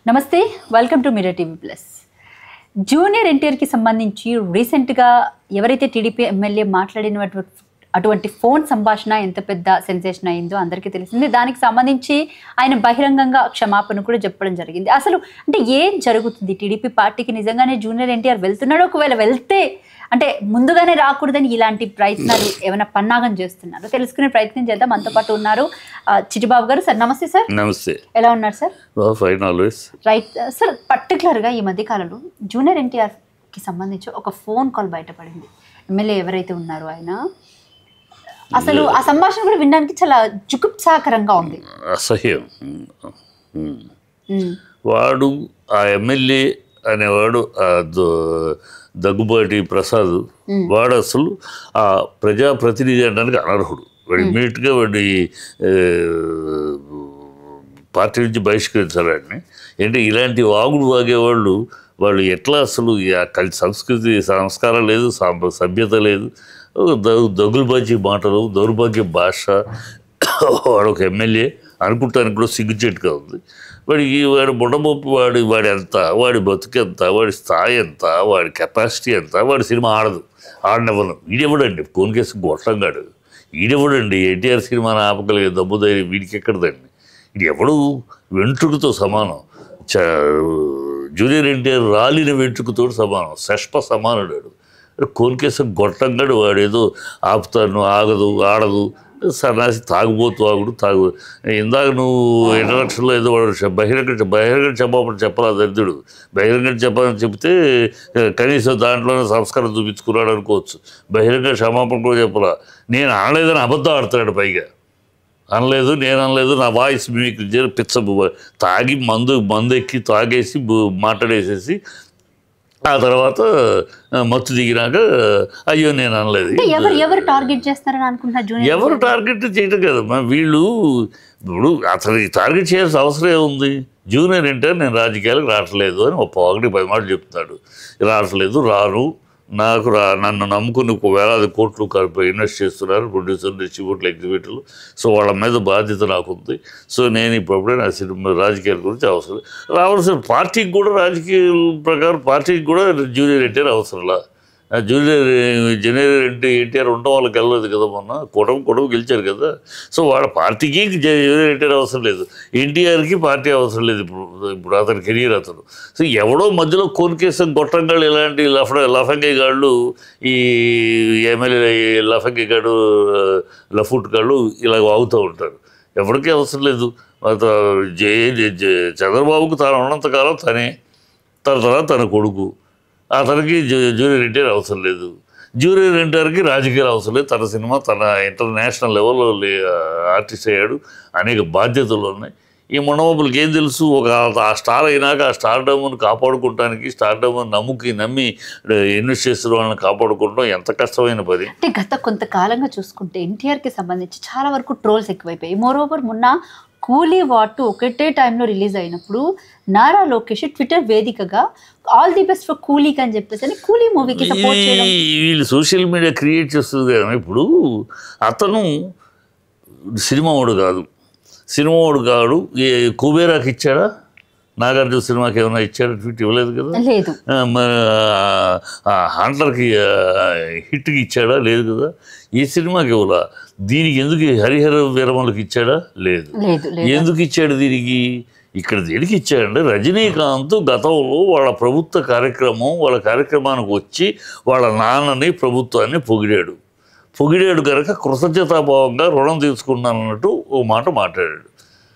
నమస్తే, welcome to mirror TV plus. Junior ఎన్టీఆర్కి సంబంధించి రీసెంట్గా ఎవరైతే టీడీపీ ఎమ్మెల్యే మాట్లాడిన అటువంటి ఫోన్ సంభాషణ ఎంత పెద్ద సెన్సేషన్ అయిందో అందరికీ తెలిసింది. దానికి సంబంధించి ఆయన బహిరంగంగా క్షమాపణ కూడా చెప్పడం జరిగింది. అసలు అంటే ఏం జరుగుతుంది టీడీపీ పార్టీకి? నిజంగానే జూనియర్ ఎన్టీఆర్ వెళ్తున్నాడు? ఒకవేళ వెళ్తే అంటే ముందుగానే రాకూడదని ఇలాంటి ప్రయత్నాలు ఏమైనా పన్నాగం చేస్తున్నారు? తెలుసుకునే ప్రయత్నం చేద్దాం. మనతో పాటు ఉన్నారు చిట్టిబాబు గారు. సార్ నమస్తే. సార్ నమస్తే. ఎలా ఉన్నారు sir? Fine always. Right sir, పర్టికులర్గా ఈ మధ్యకాలంలో జూనియర్ ఎన్టీఆర్కి సంబంధించి ఒక ఫోన్ కాల్ బయటపడింది. ఎమ్మెల్యే ఎవరైతే ఉన్నారో ఆయన, అసలు ఆ సంభాషణ కూడా వినడానికి చాలా జుగుప్సాకరంగా ఉంది, అసహ్యం. వాడు ఆ ఎమ్మెల్యే అనేవాడు దగ్గుబాటి ప్రసాద్, వాడు అసలు ఆ ప్రజాప్రతినిధి అనడానికి అనర్హుడు. వాడు ఇమ్మీడియట్గా వాడి పార్టీ నుంచి బహిష్కరించాలని. అంటే ఇలాంటి వాగుడు వాగేవాళ్ళు వాళ్ళు ఎట్లా అసలు సంస్కృతి సంస్కారం లేదు, సభ్యత లేదు, దగులుబాజీ మాటలు, దౌర్భాగ్య భాష. వాడు ఒక ఎమ్మెల్యే అనుకుంటానికి కూడా సిగ్గుచేటుగా ఉంది. వాడి బుడబొప్పు, వాడి ఎంత, వాడి బతుకు ఎంత, వాడి స్థాయి ఎంత, వాడి కెపాసిటీ ఎంత. వాడి సినిమా ఆడనివ్వను. ఈడెవడండి కోన్కేసి గొట్టంగాడు? ఈడెవడండి ఎన్టీఆర్ సినిమాని ఆపగలిగే దమ్ము ధైర్యం వీడికి ఎక్కడదండి? ఇది ఎవడు వెంట్రుకతో సమానం. జూనియర్ ఎన్టీఆర్ రాలిన వెంట్రుకతో సమానం, శష్ప సమానుడాడు. కోన్కేసి గొట్టంగాడు. వాడేదో ఆపుతాను, ఆడదు, సన్నాసి తాగుబోతు వాగుడు. ఇందాక నువ్వు ఇంట్రడక్షన్లో ఏదో వాడు బహిరంగ క్షమాపణ చెప్పాలా దరిద్రుడు? బహిరంగ చెప్పాలని చెప్తే కనీసం దాంట్లోనే సంస్కారం చూపించుకున్నాడు అనుకోవచ్చు. బహిరంగ క్షమాపణ కూడా చెప్పాలా? నేను అనలేదని అబద్ధం ఆడుతున్నాడు. పైగా అనలేదు, నేను అనలేదు, నా వాయిస్ మీకు పిచ్చ తాగి మందు ఎక్కి తాగేసి మాట్లాడేసేసి ఆ తర్వాత మత్తు దిగినాక అయ్యో నేను అనలేదు. ఎవరు టార్గెట్ చేస్తారని అనుకుంటున్నారు? ఎవరు టార్గెట్ చేయటం కదమ్మా వీళ్ళు. ఇప్పుడు అసలు టార్గెట్ చేయాల్సిన అవసరం ఏముంది? జూనియర్ ఎన్టీఆర్ నేను రాజకీయాలకు రావట్లేదు అని ఒకటి 10 మాటలు చెప్తున్నాడు. రావట్లేదు, రాను, నన్ను నమ్ముకుని వేలాది కోట్లు ఇన్వెస్ట్ చేస్తున్నారు ప్రొడ్యూసర్లు, డిస్ట్రిబ్యూటర్లు, ఎగ్జిబిటర్లు. సో వాళ్ళ మీద బాధ్యత నాకుంది. సో నేను ఇప్పుడే నా సినిమా రాజకీయాల గురించి అవసరం రావాల్సిన పార్టీకి కూడా, రాజకీయాల ప్రకారం పార్టీకి కూడా జూనియర్ ఎన్టీఆర్ అవసరంలా? జూనియర్ ఎన్టీఆర్ ఉండడం వాళ్ళకి వెళ్ళలేదు కదా. మొన్న కొడవ గెలిచారు కదా. సో వాళ్ళ పార్టీకి జూనియర్ ఎన్టీఆర్ అవసరం లేదు, ఎన్టీఆర్కి పార్టీ అవసరం లేదు. ఇప్పుడు అతని కెరీర్ అతను. సో ఎవడో మధ్యలో కోన్కేసం గొట్టంగాళ్ళు, ఇలాంటి లఫంగి గాళ్ళు, ఈ ఎమ్మెల్యే లఫంగి గాడు, లఫుట్ గాళ్ళు ఇలా వాగుతూ ఉంటారు. ఎవరికీ అవసరం లేదు. చంద్రబాబుకు తాను ఉన్నంతకాలం తన తర్వాత తన కొడుకు, అతనికి జూనియర్ ఎన్టీఆర్ అవసరం లేదు. జూనియర్ ఎన్టీఆర్కి రాజకీయాలు అవసరం లేదు. తన సినిమా తన ఇంటర్నేషనల్ లెవెల్లో ఆర్టిస్ట్ అయ్యాడు, అనేక బాధ్యతలు ఉన్నాయి. ఈ మొండబాబులకి ఏం తెలుసు? ఆ స్టార్ అయినాక ఆ స్టార్డమ్ను కాపాడుకోవడానికి, స్టార్డమ్ను నమ్మి ఇన్వెస్ట్ చేస్తున్న వాళ్ళని కాపాడుకోవడం ఎంత కష్టమైన పని. అంటే గత కొంతకాలంగా చూసుకుంటే ఎన్టీఆర్కి సంబంధించి చాలా వరకు ట్రోల్స్ ఎక్కువైపోయాయి. మోరోవర్ మొన్న కూలీ వాటు ఒకటే టైంలో రిలీజ్ అయినప్పుడు నారా లోకేష్ ట్విట్టర్ వేదికగా ఆల్ ది బెస్ట్ ఫర్ కూలీకి అని చెప్పేసి కూలీ మూవీకి సపోర్ట్ చేయడం. వీళ్ళు సోషల్ మీడియా క్రియేట్ చేస్తుంది కదా. ఇప్పుడు అతను సినిమా వాడు కాదు. కుబేరాకి ఇచ్చాడా? నాగార్జున సినిమాకి ఏమైనా ఇచ్చాడా? ట్వీట్ ఇవ్వలేదు కదా. హంటర్కి హిట్కి ఇచ్చాడా? లేదు కదా. ఈ సినిమాకి ఇవ్వలా. దీనికి ఎందుకు హరిహర వీరమలకు ఇచ్చాడా? లేదు. ఎందుకు ఇచ్చాడు దీనికి? ఇక్కడ దేనికి ఇచ్చాడంటే రజనీకాంత్ గతంలో వాళ్ళ ప్రభుత్వ వాళ్ళ కార్యక్రమానికి వచ్చి వాళ్ళ నాన్నని, ప్రభుత్వాన్ని పొగిడాడు కనుక కృతజ్ఞతాభావంగా రుణం తీసుకున్నాను అన్నట్టు ఓ మాట మాట్లాడాడు.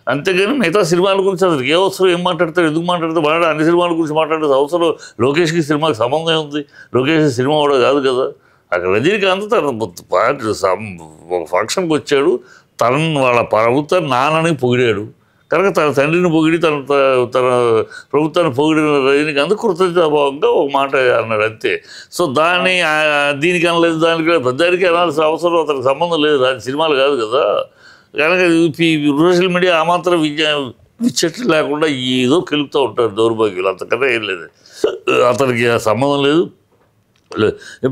అంతేగాని మిగతా సినిమాల గురించి అసలు ఏ అవసరం, ఏం మాట్లాడతారు, ఎందుకు మాట్లాడతారు? అన్ని సినిమాల గురించి మాట్లాడే అవసరం లోకేష్కి సినిమాకి సంబంధం ఉంది? లోకేష్ సినిమా కూడా కాదు కదా. అక్కడ రజనీకాంత్ తన ఒక ఫంక్షన్కి వచ్చాడు, వాళ్ళ ప్రభుత్వాన్ని నాన్నని పొగిడాడు కనుక తన తండ్రిని పొగిడి తన ప్రభుత్వాన్ని పొగిడిన రజనీకాంత్ కృతజ్ఞతాభావంగా ఒక మాట అన్నాడు అంతే. సో దీనికి అనలేదు, దానికి అనాల్సిన అవసరం అతనికి సంబంధం లేదు. దాని సినిమాలు కాదు కదా. కనుక సోషల్ మీడియా ఆ మాత్రం విచ్చట్లు లేకుండా ఏదో కెలుపుతూ ఉంటారు దౌర్భాగ్యులు. అంతకన్నా ఏం లేదు. అతనికి సంబంధం లేదు.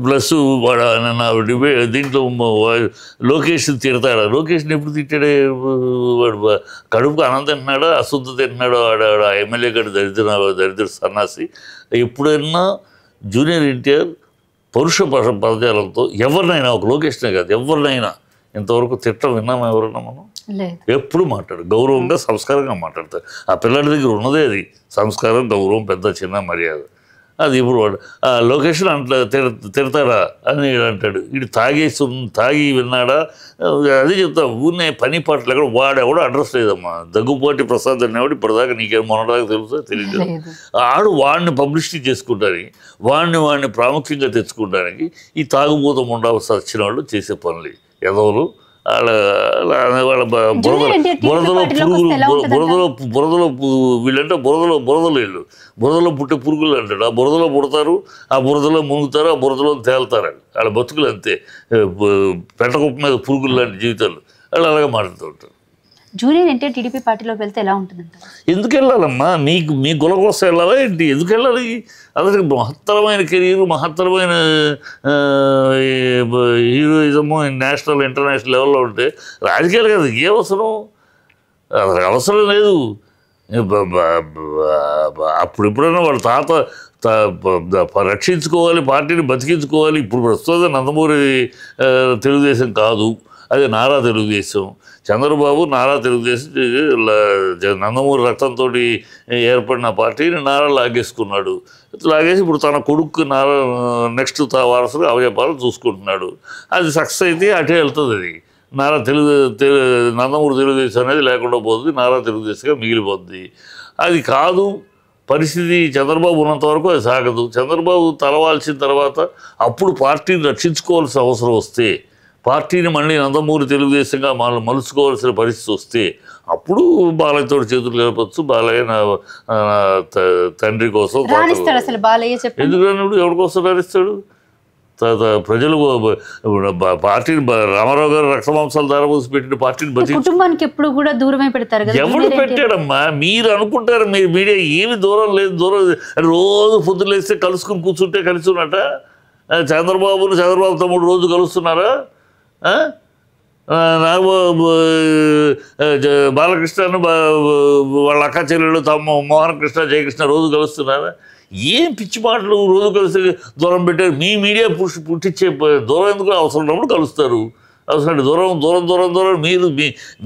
ప్లస్ వాడు దీంట్లో లోకేష్ తిడతాడు. లోకేష్ని ఎప్పుడు తిట్టాడే? వాడు కడుపుకు అన్నం తింటున్నాడో అశుద్ధ తింటున్నాడో వాడు ఆ ఎమ్మెల్యే గడు దరిద్ర సన్నాసి. ఎప్పుడైనా జూనియర్ ఎన్టీఆర్ పరుష పదజాలంతో ఎవరినైనా, ఒక లోకేష్నే కాదు ఎవరినైనా ఇంతవరకు తిట్టం విన్నామా ఎవరన్నా మనం? ఎప్పుడు మాట్లాడు గౌరవంగా సంస్కారంగా మాట్లాడతారు. ఆ పిల్లడి దగ్గర ఉన్నదే అది, సంస్కారం, గౌరవం, పెద్ద చిన్న మర్యాద. అది ఇప్పుడు వాడు లొకేషన్ అట్లా తిడతాడా అని అంటాడు. ఇటు తాగి విన్నాడా? అదే చెప్తా, ఊరినే పని పాటలు ఎక్కడ వాడెవడో అడ్రస్ లేదమ్మా. దగ్గుపాటి ప్రసాద్ అనేవాడు ఇప్పటిదాకా నీకేం మొన్నదాకా తెలుసా? తెలియదు. వాడిని పబ్లిసిటీ చేసుకుంటానికి, వాడిని ప్రాముఖ్యంగా తెచ్చుకోవడానికి ఈ తాగుబోతం ఉండాల్సి వచ్చిన వాళ్ళు చేసే పనులు ఎదవలు. వాళ్ళ బురదలో వీళ్ళంటే బురదలో వీళ్ళు బురదలో పుట్టే పురుగులు అంటాడు. ఆ బురదలో పుడతారు, ఆ బురదలో మునుగుతారు, ఆ బురదలో తేలుతారు. వాళ్ళ బతుకులు అంతే, పెట్టకుప్ప మీద పురుగులు లాంటి జీవితాలు. వాళ్ళు అలాగే మాట్లాడుతూ ఉంటారు. జూనియర్ ఎన్టీఆర్ టీడీపీ పార్టీలోకి వెళ్తే ఎలా ఉంటుందంట? ఎందుకు వెళ్ళాలమ్మా? మీ గుల కోసం వెళ్ళాలా ఏంటి? ఎందుకు వెళ్ళాలి? అసలు మహత్తరమైన కెరీర్, మహత్తరమైన హీరోయిజము నేషనల్ ఇంటర్నేషనల్ లెవెల్లో ఉంటే రాజకీయాలు కదా ఏ అవసరం? అసలు అవసరం లేదు. అప్పుడెప్పుడైనా వాళ్ళ తాత రక్షించుకోవాలి, పార్టీని బతికించుకోవాలి. ఇప్పుడు ప్రస్తుతం నందమూరి తెలుగుదేశం కాదు, అది నారా తెలుగుదేశం. చంద్రబాబు నారా తెలుగుదేశం నందమూరి రక్తంతో ఏర్పడిన పార్టీని నారా లాగేసుకున్నాడు. లాగేసి ఇప్పుడు తన కొడుకు నారా నెక్స్ట్ వారసుగా అవయపాలు చూసుకుంటున్నాడు. అది సక్సెస్ అయితే అటే వెళ్తుంది. అది నారా నందమూరి తెలుగుదేశం అనేది లేకుండా పోతుంది, నారా తెలుగుదేశంగా మిగిలిపోతుంది. అది కాదు పరిస్థితి. చంద్రబాబు ఉన్నంత వరకు అది సాగదు. చంద్రబాబు తలవాల్సిన తర్వాత అప్పుడు పార్టీని రక్షించుకోవాల్సిన అవసరం వస్తే, పార్టీని మళ్ళీ నందమూరి తెలుగుదేశంగా మలుచుకోవాల్సిన పరిస్థితి వస్తే అప్పుడు బాలయ్యతో చేతులు కలపచ్చు. బాలయ్య తండ్రి కోసం ఎందుకు ఎవరి కోసం రాణిస్తాడు? ప్రజలు పార్టీని రామారావు గారు రక్తమాంసాలు ధారపోసి పెట్టిన పార్టీని కుటుంబానికి ఎప్పుడు కూడా దూరమే పెడతారు. ఎవరు పెట్టాడమ్మా? మీరు అనుకుంటారు, మీరు మీడియా ఏమి దూరం లేదు. దూరం రోజు పొద్దులు వేస్తే కలుసుకుని కూర్చుంటే కలిసి ఉన్నట. చంద్రబాబు తమ్ముడు రోజు కలుస్తున్నారా? బాలకృష్ణను వాళ్ళ అక్క చెల్లెళ్ళు తమ్మ మోహన్ కృష్ణ, జయకృష్ణ రోజు కలుస్తున్నారా? ఏం పిచ్చి మాటలు రోజు కలిసి దూరం పెట్టారు. మీ మీడియా పుట్టించే దూరం ఎందుకు? అవసరం ఉన్నప్పుడు కలుస్తారు. అవసరం దూరం మీరు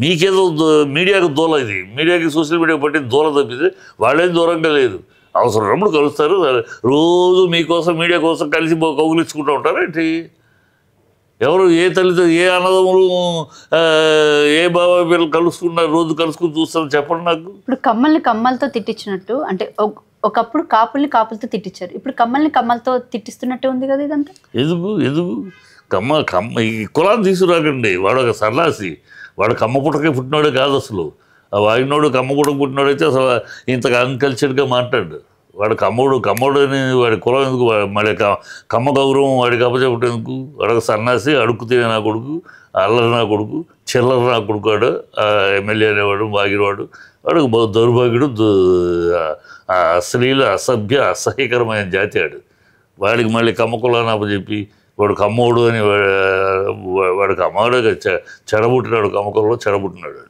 మీకేదో మీడియాకు దూల, ఇది మీడియాకి సోషల్ మీడియా పట్టి దూరం తప్పితే వాళ్ళేం దూరంగా లేదు. అవసరం ఉన్నప్పుడు కలుస్తారు. రోజు మీకోసం మీడియా కోసం కలిసి కౌగులించుకుంటూ ఉంటారేంటి? ఎవరు ఏ తల్లితో ఏ అన్నదమ్ములు ఏ బాబా పిల్లలు కలుసుకున్నారు, రోజు కలుసుకుని చూస్తారు చెప్పండి నాకు. ఇప్పుడు కమ్మలతో తిట్టించినట్టు, అంటే ఒకప్పుడు కాపులతో తిట్టించారు, ఇప్పుడు కమ్మలతో తిట్టిస్తున్నట్టే ఉంది కదా ఇదంతా. ఎందుకు ఈ కులాన్ని తీసుకురాకండి. వాడు ఒక సన్నాసి, వాడు కమ్మ పుట్టకే పుట్టినోడే కాదు. అసలు వాడినోడు కమ్మ పుట్టక పుట్టినోడైతే అసలు ఇంతగా అన్కల్చర్డ్గా మాట్లాడు. వాడు కమ్మోడు అని వాడి కులం ఎందుకు? మళ్ళీ కమ్మ గౌరవం వాడికి అప్పచెప్పేందుకు? వాడు సన్నాసి, అడుక్కు తినే నా కొడుకు, అల్లరి నా కొడుకు, చిల్లర నా కొడుకు. వాడు ఎమ్మెల్యే అనేవాడు, వాగినవాడు, వాడు దౌర్భాగ్యుడు, అశ్లీల, అసభ్య, అసహ్యకరమైన జాతి వాడు. వాడికి మళ్ళీ కమ్మ కులాన్ని అప్పచెప్పి వాడు కమ్మోడు అని వాడికి అమ్మవాడు చెడబుట్టినాడు, కమ్మ కులంలో చెడబుట్టినాడు.